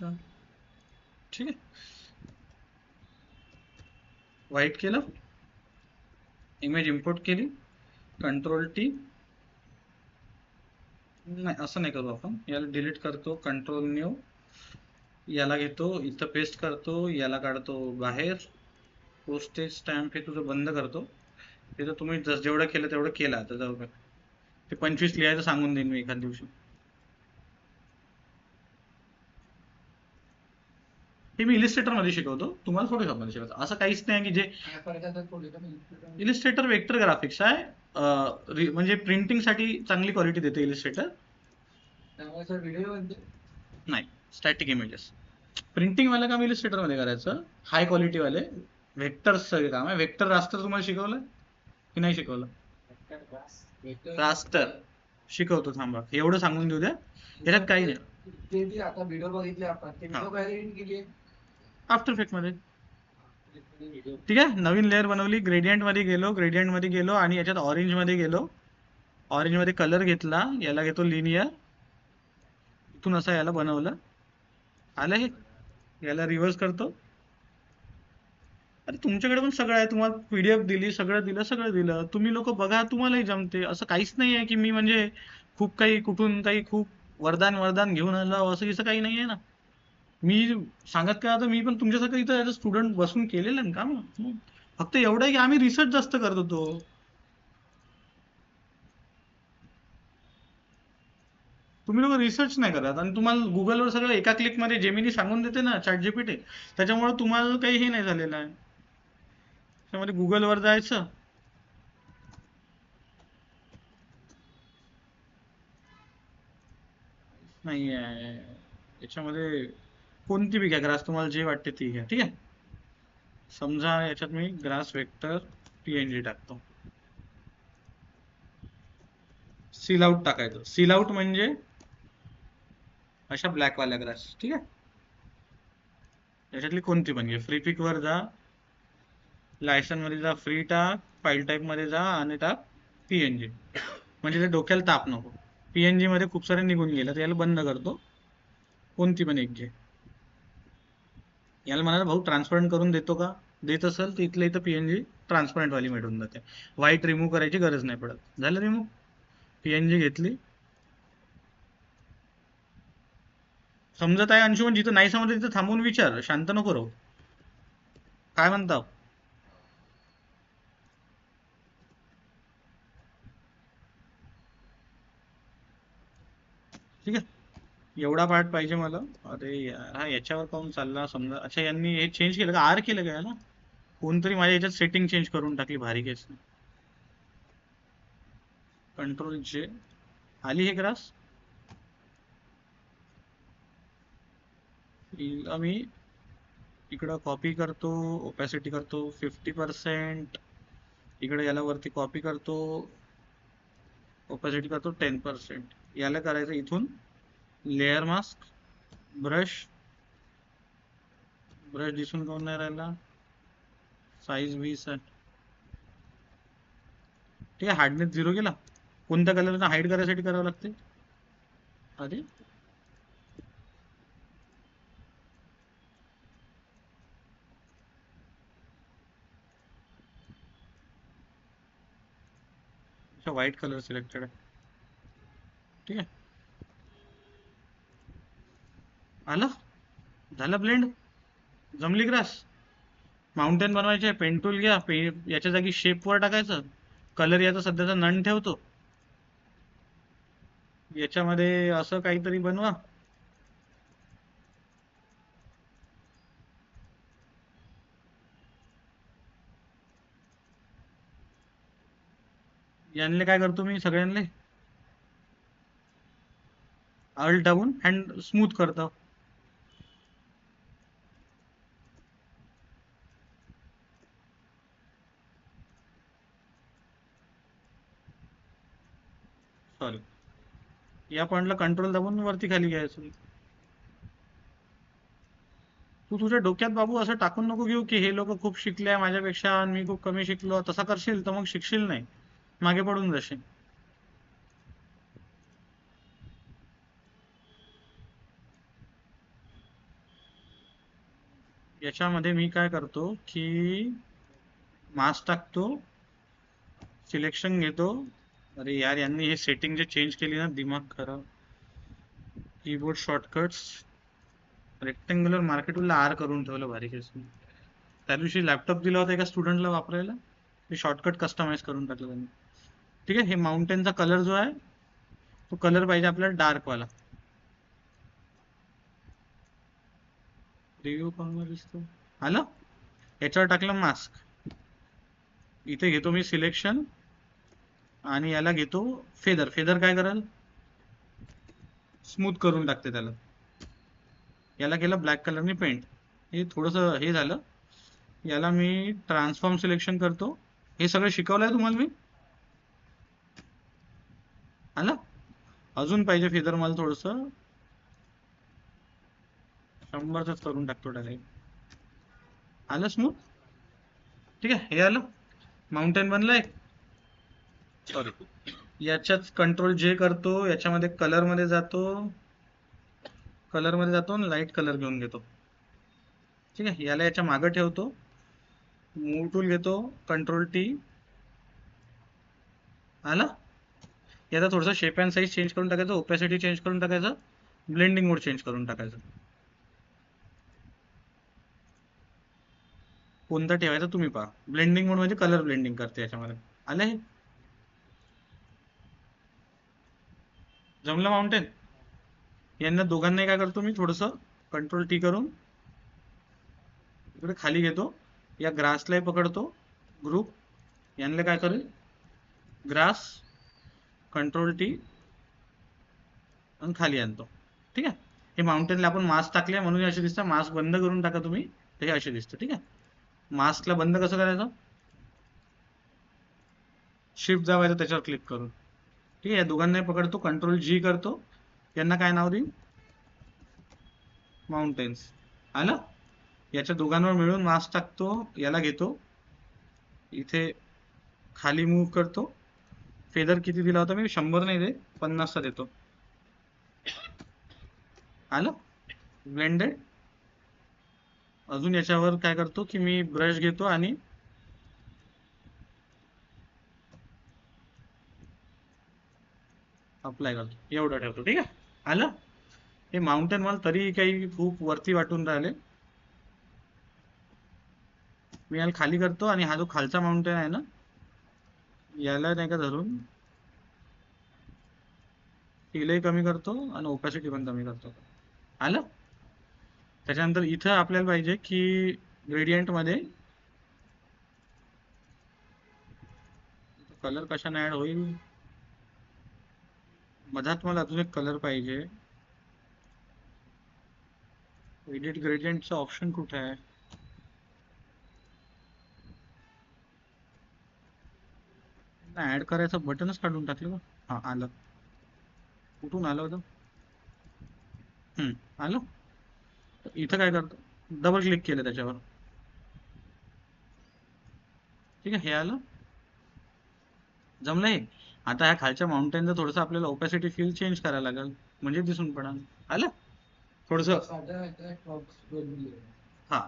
ठीक आहे. व्हाईट केलं, इमेज इम्पोर्ट केली, कंट्रोल T. नाही असं नाही करू आपण, याला डिलीट करतो, कंट्रोल N, याला घेतो इथं पेस्ट करतो, याला काढतो बाहेर, पोस्टेज स्टॅम्प हे तुझं बंद करतो. ते तर तुम्ही जेवढं केलं तेवढं केलं, आता जाऊ का ते 25 लिहायचं सांगून देईन मी एखाद दिवशी. हे मी इलिस्ट्रेटर मध्ये शिकवतो, तुम्हाला फोटोशॉप मध्ये शिकवतो. असं काहीच नाही की जे इलिस्ट्रेटर वेक्टर ग्राफिक्स आहे, म्हणजे प्रिंटिंग साठी चांगली क्वालिटी देते इलिस्ट्रेटर. नाही, स्टॅटिक इमेजेस प्रिंटिंग वाले काम इलिस्ट्रेटर मध्ये करायचं, हाय क्वालिटी वाले व्हेक्टर्स सगळे काम आहे. व्हेक्टर रास्टर तुम्हाला शिकवलं की नाही शिकवलं? रास्टर शिकवतो, थांबा एवढं सांगून देऊ द्या, याच्यात काही नाही. आता व्हिडिओ बघितले आपण, ते व्हिडिओ काय एडिट केली आफ्टर इफेक्ट मध्ये. ठीक आहे, नवीन लेअर बनवली, ग्रेडियंट मध्ये गेलो आणि याच्यात ऑरेंज मध्ये गेलो, ऑरेंज मध्ये कलर घेतला, याला घेतो लिनियर, इथून असं याला बनवलं, आलं हे, याला रिव्हर्स करतो. अरे तुमच्याकडे पण सगळं आहे, तुम्हाला PDF दिली, सगळं दिलं, तुम्ही लोक बघा, तुम्हालाही जमते. असं काहीच नाही आहे की मी म्हणजे खूप काही कुठून काही खूप वरदान घेऊन आलो, असं काही नाही आहे ना. मी सांगत काय, आता मी पण तुमच्यासारखं इथं स्टुडंट बसून केलेलं आहे काम. फक्त एवढं आहे की आम्ही रिसर्च जास्त करत होतो. तुम्ही लोक रिसर्च नाही करत, आणि तुम्हाला गुगलवर सगळं एका क्लिकमध्ये जेमिनी सांगून देते ना, ChatGPT, त्याच्यामुळे तुम्हाला काही हे नाही झालेलं आहे. त्यामध्ये गुगलवर जायचं, नाही आहे याच्यामध्ये, कोणती बी घ्या ग्रास, तुम्हाला जे वाटते ती घ्या. ठीक आहे, समजा याच्यात मी ग्रास वेक्टर PNG टाकतो, सील आउट टाकायचं. सील आउट म्हणजे अशा ब्लॅकवाल्या ग्रास. ठीक आहे, याच्यातली कोणती पण घे, फ्री पिक वर जा, लायसन मध्ये जा, फ्री टाक, फाईल टाईप मध्ये जा आणि टाक PNG, म्हणजे ते डोक्याला ताप नको. PNG मध्ये खूप सारे निघून गेलं, तर याला बंद करतो, कोणती पण एक घे. याला म्हणाला भाऊ ट्रान्सपरंट करून देतो का, देत असेल तर इथल्या इथं PNG ट्रान्सपरंट वाली मिळून जाते, व्हाईट रिमूव्ह करायची गरज नाही पडत. झालं रिमूव्ह, PNG घेतली. समजत आहे अंशुमन? जिथं नाही समजत तिथं थांबून विचार, शांत नको राहू. काय म्हणता? ठीक आहे, एवढा पार्ट पाहिजे मला. अरे यार, हा याच्यावर पाहून चालला समजा. अच्छा, यांनी हे चेंज केलं का, आर केलं का याला? कोणतरी माझ्या याच्यात सेटिंग चेंज करून टाकली, भारी केस. कंट्रोल J, आली हे ग्रास. मी इकडं कॉपी करतो, ओपॅसिटी करतो 50%, इकडे याला वरती कॉपी करतो, ओपॅसिटी करतो 10%. याला करायचं इथून लेअर मास्क, ब्रश, ब्रश दिसून कोण नाही राहिला, साईज 20 आहे. ठीक आहे, हार्डनेस 0 केला. कोणत्या कलरचा हाईड करायसाठी करावं लागते? अरे व्हाईट कलर सिलेक्टेड आहे. ठीक आहे, आलं, झालं ब्लेंड, जमली ग्रास. माउंटेन बनवायचे, पेन टूल घ्या, याच्या जागी शेप वर टाकायचं, कलर याचा सध्याचा नन ठेवतो, याच्यामध्ये असं काहीतरी बनवा. यांना काय करतो मी, सगळ्यांना अल्ट दाबून हँड स्मूथ करतो. सॉरी, या पॉइंटला कंट्रोल दाबून वरती खाली घ्यायचं. तू तुझ्या डोक्यात बाबू असं टाकून नको घेऊ की हे लोक खूप शिकले माझ्यापेक्षा आणि मी खूप कमी शिकलो. तसा करशील तर मग शिकशील नाही, मागे पडून जाशील. याच्यामध्ये मी काय करतो की मास्क टाकतो, सिलेक्शन घेतो. अरे यार, यांनी हे सेटिंग जे चेंज केली ना, दिमाग खराब. कीबोर्ड शॉर्टकट्स, रेक्टेंग्युलर मार्केटला आर करून ठेवलं भारी केस. त्या दिवशी लॅपटॉप दिला होता एका स्टुडंटला वापरायला, ते शॉर्टकट कस्टमाइज करून टाकलं त्यांनी. ठीक आहे. हे माउंटेनचा कलर जो आहे तो कलर पाहिजे आपल्याला डार्क वाला. रिव्ह्यू कोण दिसतो आलं. याच्यावर टाकलं मास्क. इथे घेतो मी सिलेक्शन आणि याला घेतो फेदर. फेदर काय करेल, स्मूथ करून टाकते त्याला. याला केलं ब्लॅक कलरने पेंट. हे थोडंसं हे झालं. याला मी ट्रान्सफॉर्म सिलेक्शन करतो. हे सगळं शिकवलंय तुम्हाला मी आलं. अजून पाहिजे फेदर मला थोडंसं, 100च करून टाकतो डायरेक्ट. आलं स्मूथ. ठीक आहे. हे आलं, माउंटेन बनलंय. सॉरी, याच्यात कंट्रोल जे करतो, याच्यामध्ये कलर मध्ये जातो, आणि लाईट कलर घेऊन घेतो. ठीक आहे. याला याच्या मागे ठेवतो, मूव टूल घेतो, कंट्रोल टी. आला. याचा थोडंसं शेप अँड साईज चेंज करून टाकायचं, ओपॅसिटी चेंज करून टाकायचं, ब्लेंडिंग मोड चेंज करून टाकायचं. कोणता ठेवायचा तुम्ही पहा. ब्लेंडिंग मोड म्हणजे कलर ब्लेंडिंग करते याच्यामध्ये. आलं हे जमलं माउंटेन. यांना दोघांनाही काय करतो मी, थोडंसं कंट्रोल टी करून इकडे खाली घेतो. या ग्रासलाही पकडतो ग्रुप. यांना काय करेल, ग्रास, कंट्रोल टी आणि खाली आणतो. ठीक आहे. हे माउंटेनला आपण मास्क टाकले म्हणून असे दिसतं. मास्क बंद करून टाका तुम्ही, तर हे असे दिसतं. ठीक आहे. मास्कला बंद कसं करायचं, शिफ्ट दाबायचं त्याच्यावर क्लिक करून. ठीक आहे. या दोघांनाही पकडतो, कंट्रोल जी करतो. यांना काय नाव देईन, माउंटेन्स. आलं. याच्या दोघांवर मिळून मास्क टाकतो. याला घेतो, इथे खाली मूव्ह करतो. फेदर किती दिला होता मी, 100 नाही दे, 50चा देतो. आलं ब्लेंडेड. अजून याच्यावर काय करतो की मी ब्रश घेतो आणि अप्लाय करतो. एवढं ठेवतो. ठीक आहे. आलं. हे माउंटेन मला तरी काही खूप वरती वाटून राहिले. मी याला खाली करतो आणि हा जो खालचा माउंटेन आहे ना, याला नाही का धरून हिलही कमी करतो आणि ओपॅसिटी पण कमी करतो. आलं. त्याच्यानंतर इथं आपल्याला पाहिजे की ग्रेडियंट मध्ये कलर कशाने ऍड होईल. मधात मला अजून एक कलर पाहिजे. एडिट ग्रेडियंटचा ऑप्शन कुठे आहे. ऍड करायचं बटनच काढून टाकलं का. हा आलं. कुठून आलं होतं. आलं. इथं काय करतो, डबल क्लिक केलं त्याच्यावर. ठीक आहे. हे आलं. जमलं हे. आता ह्या खालच्या माउंटेनचं थोडंसं आपल्याला ओपॅसिटी फील चेंज करायला लागेल, म्हणजे दिसून पडेल. आलं थोडंसं. हा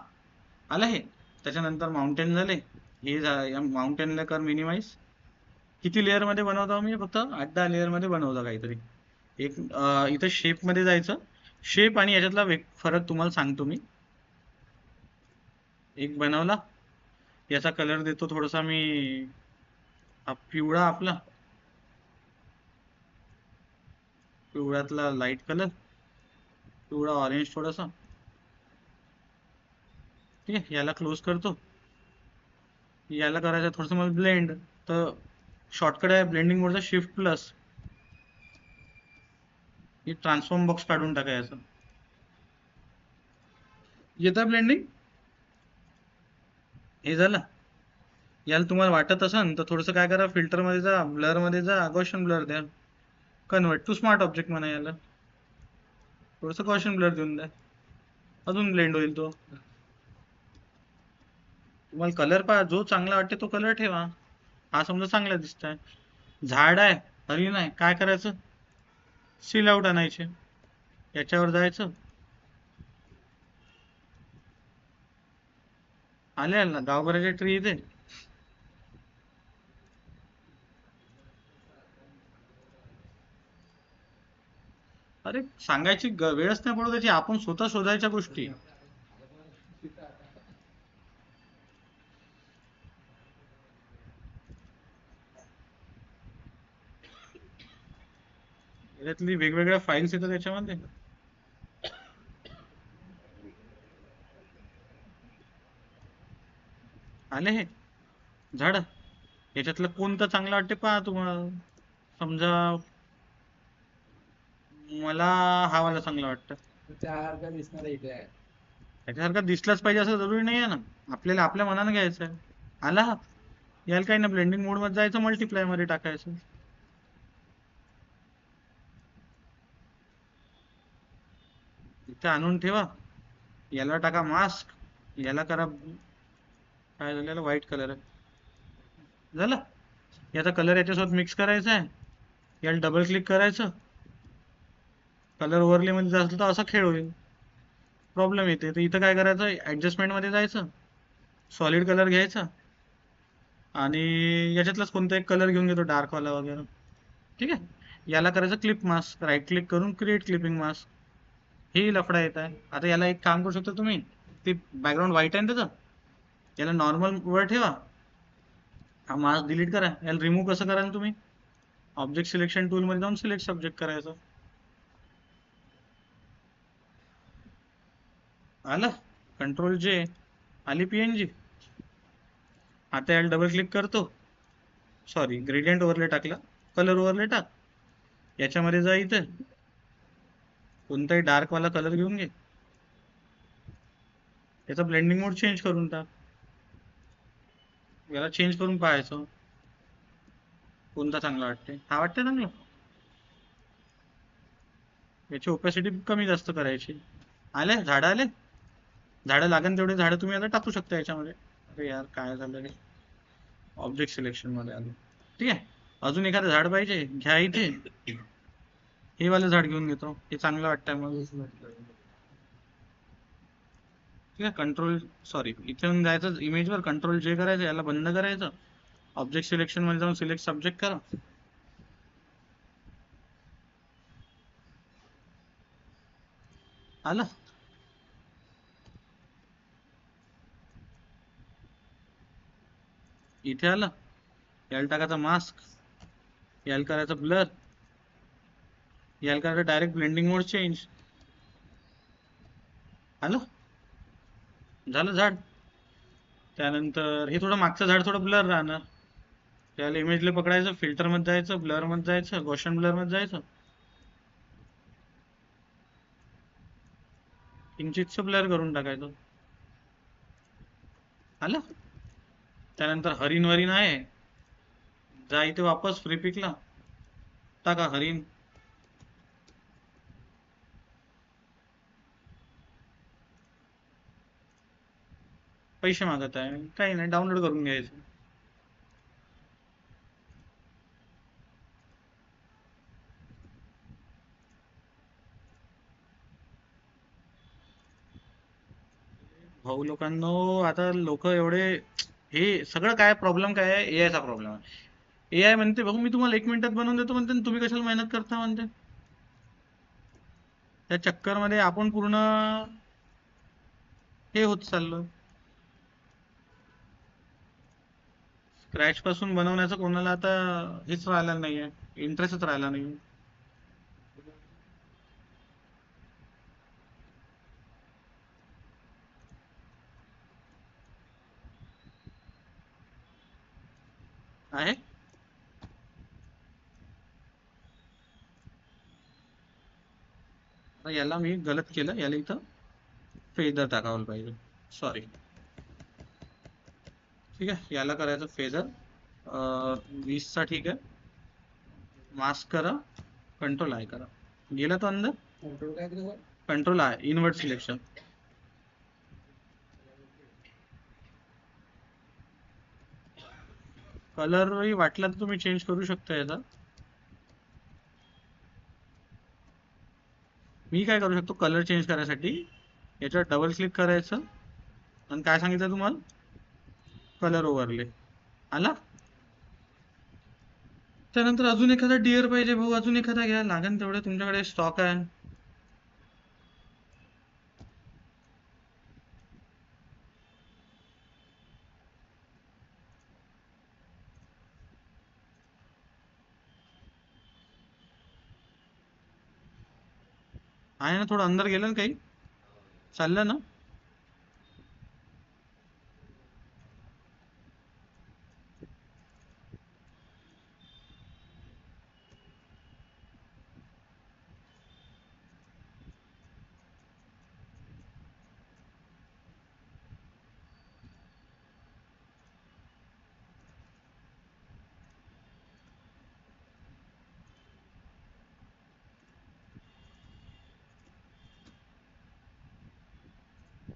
आलं हे. त्याच्यानंतर माउंटेन झाले. हे या माउंटेनला कर मिनिमाइज. किती लेअर मध्ये बनवतो मी, फक्त 8-10 लेअर मध्ये बनवतो काहीतरी. एक इथं शेप मध्ये जायचं. शेप आणि याच्यातला फरक तुम्हाला सांगतो मी. एक बनवला. याचा कलर देतो थोडासा मी पिवळा, आपला पिवळ्यातला लाईट कलर, पिवळा ऑरेंज थोडासा. ठीक आहे. याला क्लोज करतो. याला करायचं थोडंसं मला ब्लेंड, तर शॉर्टकट आहे ब्लेंडिंग मोडचा शिफ्ट प्लस. हे ट्रान्सफॉर्म बॉक्स काढून टाकायचं. येतं ब्लेंडिंग. हे झालं. याला तुम्हाला वाटत असेल तर थोडंसं काय करा, फिल्टर मध्ये जा, ब्लर मध्ये जा, गॉशन ब्लर द्या. कन्वर्ट टू स्मार्ट ऑब्जेक्ट म्हणा याला. थोडंसं गॉशन ब्लर देऊन द्या, अजून ब्लेंड होईल तो. तुम्हाला कलर पहा जो चांगला वाटते तो कलर ठेवा. हा समजा चांगला दिसत आहे. झाड आहे, हरिण आहे, काय करायचं, सील आउट आणायचे. याच्यावर जायचं, आले ना गावभराचे ट्री इथे. अरे सांगायची वेळच नाही पडत त्याची, आपण स्वतः शोधायच्या गोष्टी. त्याच्यातली वेगवेगळ्या फाईल्स येतात त्याच्यामध्ये. आले हे झाड, याच्यातलं कोणतं चांगलं वाटते पहा तुम्हाला. समजा मला हा वाला चांगला वाटतं. त्यासारखा दिसणार इथे आहे. त्याच्यासारखा दिसलाच पाहिजे असं जरुरी नाही आहे ना, आपल्याला आपल्या मनानं घ्यायचं आहे. आला हा, याला काही ना ब्लेंडिंग मोड मध्ये जायचं, मल्टिप्लाय मध्ये टाकायचं. इथे आणून ठेवा, याला टाका मास्क, याला करा काय झालं, याला व्हाईट कलर आहे झालं. याचा कलर याच्यासोबत मिक्स करायचा आहे, याला डबल क्लिक करायचं, कलर ओव्हरले मध्ये जास्त तर असा खेळ होईल, प्रॉब्लेम येते. तर इथं काय करायचं, ऍडजस्टमेंट मध्ये जायचं, सॉलिड कलर घ्यायचा आणि याच्यातलाच कोणता एक कलर घेऊन घेतो डार्क वाला वगैरे. ठीक आहे, याला करायचं क्लिप मास्क, राईट क्लिक करून क्रिएट क्लिपिंग मास्क. हे लफडा येत आहे. आता याला एक काम करू शकता तुम्ही, ते बॅकग्राऊंड व्हाईट आहे ना त्याचं, याला नॉर्मल वर ठेवा, हा मास्क डिलीट करा. याला रिमूव्ह कसं कराल तुम्ही, ऑब्जेक्ट सिलेक्शन टूल मध्ये जाऊन सिलेक्ट सब्जेक्ट करायचं. आलं, कंट्रोल जे, आली पीएनजी. आता याला डबल क्लिक करतो, सॉरी ग्रेडियंट ओव्हरले टाकला, कलर ओव्हरले टाक, याच्यामध्ये जा, इथे कोणताही डार्क वाला कलर घेऊन घे, याचा ब्लेंडिंग मोड चेंज करून टाक. याला चेंज करून पाहायचं कोणता चांगला वाटते. हा वाटते चांगला, याची ओपॅसिटी कमी जास्त करायची. आले झाडं, आले झाडं, लागेल तेवढे झाडं तुम्ही आता टाकू शकता याच्यामध्ये. अरे यार काय झालं रे, ऑब्जेक्ट सिलेक्शन मध्ये आलो. ठीक आहे, अजून एखादं झाड पाहिजे घ्या, इथे हे वालं झाड घेऊन घेतो, हे चांगलं वाटतंय मग. ठीक आहे, कंट्रोल सॉरी इथून जायचं इमेज वर, कंट्रोल जे करायचं, याला बंद करायचं, ऑब्जेक्ट सिलेक्शन मध्ये जाऊन सिलेक्ट सब्जेक्ट करा. आलं, इथे आलं, याला टाकायचा मास्क, याला करायचं ब्लर, याला करायचं डायरेक्ट ब्लेंडिंग मोड चेंज. आलं, झालं झाड. त्यानंतर हे थोडं मागचं झाड थोडं ब्लर राहणार, त्याला इमेजला पकडायचं, फिल्टर मध्ये जायचं, ब्लर मध्ये जायचं, गॉशन ब्लर मध्ये जायचं, किंचितचं ब्लर करून टाकायचं. आलं, त्यानंतर हरिण वरीण आहे, जा इथे वापस फ्री पिकला, टाका हरिण. पैसे मागत आहे, काही नाही, डाउनलोड करून घ्यायचं. भाऊ लोकांनो, आता लोक एवढे, हे सगळं काय प्रॉब्लेम काय आहे, एआय चा प्रॉब्लेम आहे. एआय म्हणते भाऊ मी तुम्हाला 1 मिनिटात बनवून देतो म्हणते, आणि तुम्ही कशाला मेहनत करता म्हणते. त्या चक्कर मध्ये आपण पूर्ण हे होत चाललो. स्क्रॅच पासून बनवण्याचं कोणाला आता हेच राहिला नाहीये, इंटरेस्टच राहिला नाही. आहे, आता याला मी गलत केलं, याला इथं फेदर टाकावलं पाहिजे, सॉरी. ठीक आहे, याला करायचं फेदर 20चा. ठीक आहे, मास्क करा, कंट्रोल आय करा, गेला तो अंदर. कंट्रोल काय केलं? Control I, invert selection. Colour वाटला तर तुम्ही चेंज करू शकता याचा. मी काय करू शकतो, कलर चेंज करायसाठी याच्यावर डबल क्लिक करायचं, आणि काय सांगितलं तुम्हाला, कलर ओव्हरले आला. त्यानंतर अजून एखादा डिअर पाहिजे भाऊ, अजून एखादा घ्या, लागेल तेवढे तुमच्याकडे स्टॉक आहे. आहे ना, थोडं अंदर गेलं ना काही, चाललं ना.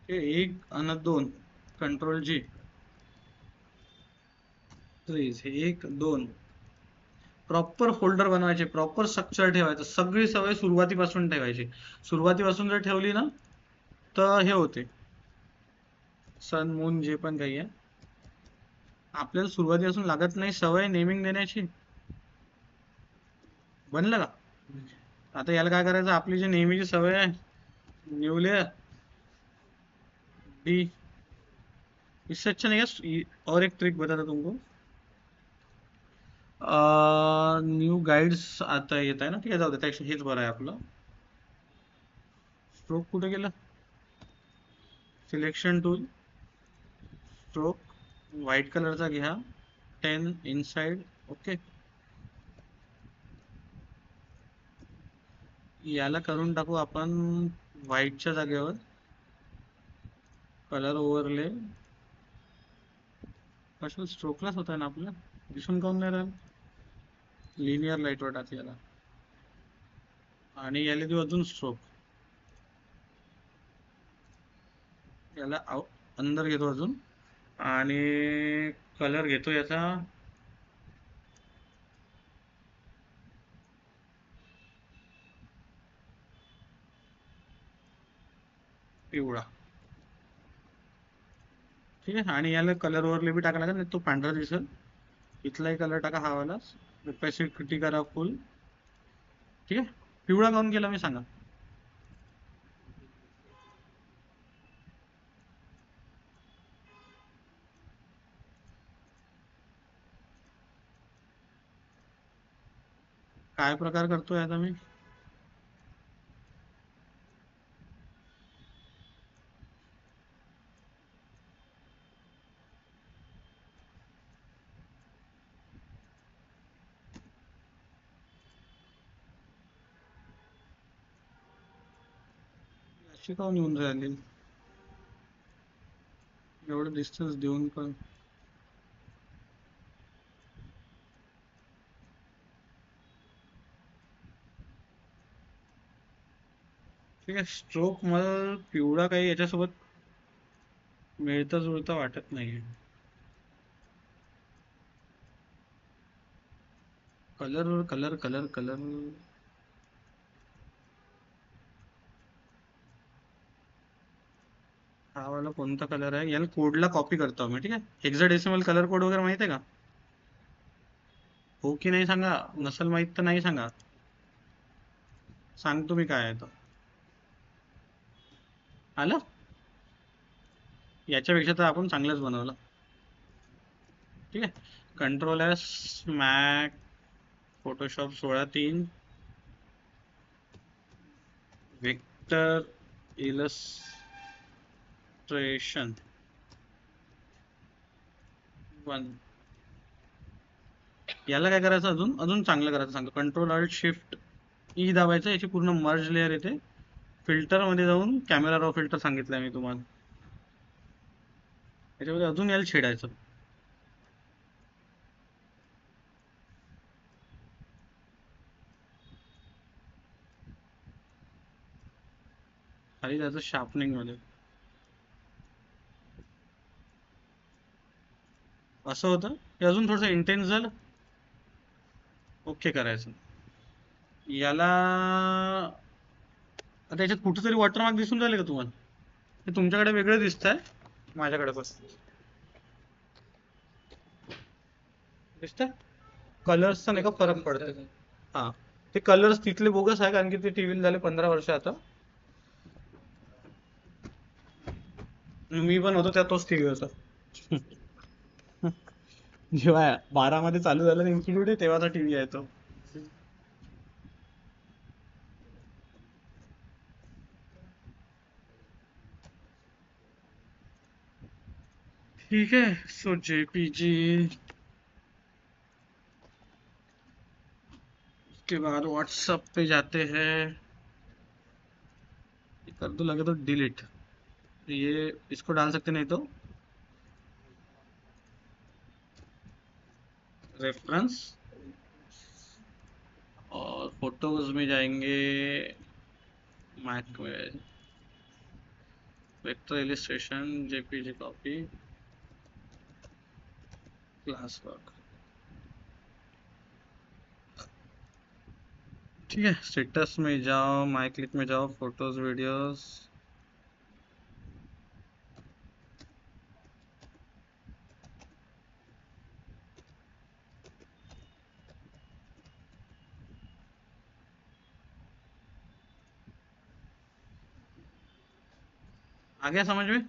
हे 1 आणि 2 कंट्रोल जी, 1 2 प्रॉपर फोल्डर बनवायचे, प्रॉपर स्ट्रक्चर ठेवायचं, सगळी सवय सुरुवातीपासून ठेवायची. सुरुवातीपासून जर ठेवली ना तर हे होते, सन मून जे पण काही आहे आपल्याला सुरुवातीपासून लागत नाही सवय नेमिंग देण्याची. बनलं का? आता याला काय करायचं, आपली जी नेहमीची सवय आहे, न्यू लेयर डी, इससे अच्छा नहीं है, और एक ट्रिक बताता तुमको. न्यू गाइड्स आता येत आहे ना, ठीक आहे, जाऊ दे, त्यापेक्षा हेच बरं आहे आपलं. स्ट्रोक कुठे गेलं, सिलेक्शन टूल, स्ट्रोक व्हाईट कलरचा घ्या, 10 इनसाइड, ओके. याला करून टाकू आपण व्हाईटच्या जागेवर कलर ओव्हरले. कशाला स्ट्रोकलाच होत आहे ना आपलं, दिसून काऊन नाही राहिलं. लिनियर लाईटवर टाक याला, आणि याला देऊ अजून स्ट्रोक. याला अंदर घेतो अजून, आणि कलर घेतो याचा पिवळा, ठीक आहे. आणि याला कलर ओव्हरले बी टाका लागेल, नाही तो पांढरा दिसेल. इथलाही कलर टाका, हा वाला ओपेसिटी करा फुल, ठीक आहे. पिवळा काऊन केला मी सांगा. काय प्रकार करतोय आता मी, अशी काऊन येऊन राहिली, एवढं डिस्टन्स देऊन पण. ठीक आहे, स्ट्रोक मला पिवळा काही याच्यासोबत मिळता जुळता वाटत नाही. कलर कलर कलर कलर, हा वाला कोणता कलर आहे, याला कोडला कॉपी करतो मी, ठीक आहे. हेक्साडेसिमल कलर कोड वगैरे माहिती आहे का, हो की नाही सांगा, नसल माहित तर नाही सांगा, सांगतो मी काय आहे तो. आलं, याच्यापेक्षा तर आपण चांगलंच बनवलं, ठीक आहे. Control S, Mac, Photoshop 16:3, vector illustration 1. याला काय करायचं, अजून अजून चांगलं करायचं सांगतो. कंट्रोल अल्ट शिफ्ट ई दाबायचं, याची पूर्ण मर्ज लेअर येते. फिल्टर मध्ये जाऊन कॅमेरा रॉ फिल्टर सांगितलंय मी तुम्हाला, याच्यामध्ये अजून याला छेडायचं. खाली जायचं शार्पनिंग मध्ये, असं होतं. हे अजून थोडंसं इंटेन्स झालं, ओके करायचं. याला आता याच्यात कुठेतरी वॉटरमार्क दिसून राहिले का तुम्हाला, हे तुमच्याकडे वेगळं दिसत आहे, माझ्याकडे बस दिसतंय कलर्सचा नाही का फरक पडतो. हा ते कलर्स तिथले बोगस आहे कारण की ते टीव्हीला झाले 15 वर्ष आता. मी पण होतो त्या तोच टीव्ही होता. जेव्हा 12 मध्ये चालू झालं इन्स्टिट्यूट तेव्हाचा टीव्ही आहे तो. ठीक है सो जेपीजी के बाद व्हाट्सएप पे जाते हैं. ये कर दो लगे तो डिलीट. ये इसको डाल सकते नहीं तो रेफरेंस और फोटोज में जाएंगे. मैक में vector illustration JPG copy class work. ठीक है स्टेटस में जाओ माई क्लिक में जाओ फोटोज वीडियोस. आ गया समझ में.